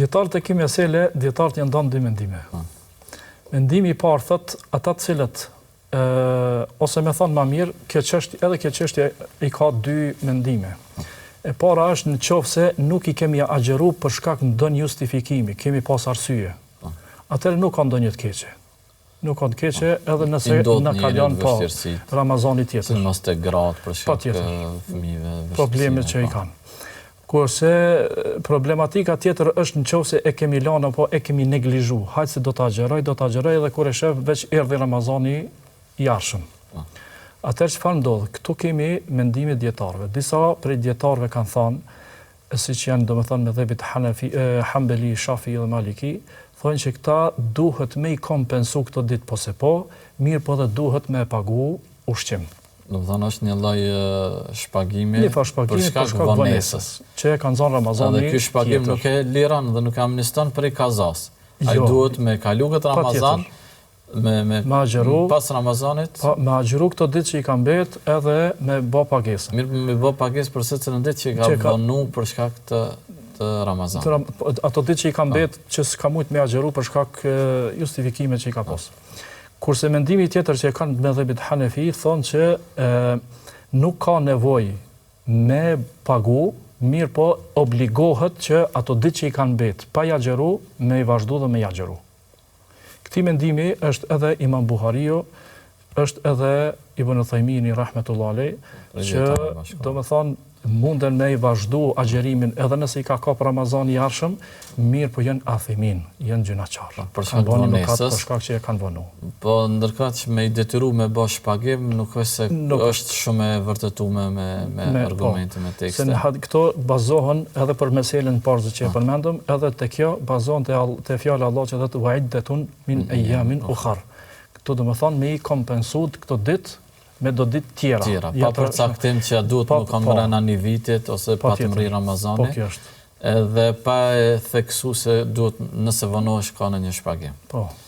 Dietarët e këtij mesele, dietarët janë dhënë dy mendime. Mendimi I parë thot ata të cilët ose më thon më mirë, kjo çështje I ka dy mendime. E para është nëse nuk I kemi agjeru për shkak të ndonjë justifikimi, kemi pas arsye. Atëherë nuk ka ndonjë të keqe. Nuk ka të keqe edhe nëse na kalon pa Ramazani tjetër. Mos të gratë për shkak të fëmijëve, problemet që I kanë. Kurse problematika tjetër është nëse e kemi lënë apo e kemi neglizhu. Hajtë se do ta agjeroj edhe kur e shef veç erdhi Ramazani I jashtëm. Atëherë çfarë ndodh? Këtu kemi mendime dietarëve. Disa prej dietarëve kanë thënë, siç janë domethënë mëdhëbit Hanbali, Shafi dhe Maliki, thonë që këta duhet me I kompensu këto ditë po se po, mirë po dhe duhet me pagu ushqim. Do të thonë është një lloj shpagimi për shkak të vonesës që e kanë zonë Ramazani. Dhe ky shpagim nuk e liron dhe nuk amniston prej kazas. Ai duhet me kalu këtë Ramazan me agjeru pas Ramazanit. Me agjeru këto ditë që I ka mbet edhe me bë pagesë. Mirë, me bë pagesë për secilën ditë që ka vonu për shkak të Ramazan. Ato ditë që I ka mbet që s'ka mujt me agjeru për shkak justifikimet që I ka pas. Kurse mendimi tjetër që e kanë mëdhëbit Hanefi thonë që nuk ka nevojë me pagu, mirë po obligohet që ato ditë që I kanë mbet pa I agjeru me I vazhdu dhe me I agjeru. Këti mendimi është edhe Imam Buhariu, është edhe Ibn Uthajmini rahmetullahi alejh, që do me thonë munden me I vazhdu agjerimin edhe nëse I ka kap Ramazani I jashtëm, mirë po janë athimin, janë gjunaqar. Për shkak të vonesës, për shkak që e kanë vonu. Po ndërkohë që me I detyru me bë shpagim, nuk është se është shumë e vërtetuar me argumente, me tekste. Se këto bazohen edhe për meselën e parë që e përmendëm, edhe te kjo bazohen te fjala Allah që thotë wa'iddatun min ayyamin ukhar. Këto do të thonë me I kompensu këto ditë me do ditë tjera. Pa përcaktim që duhet më kanë brenda një vitit ose pa të mri Ramazani. Po kjo është. Edhe pa e theksu se duhet nëse vonohesh ka në një shpagim. Po.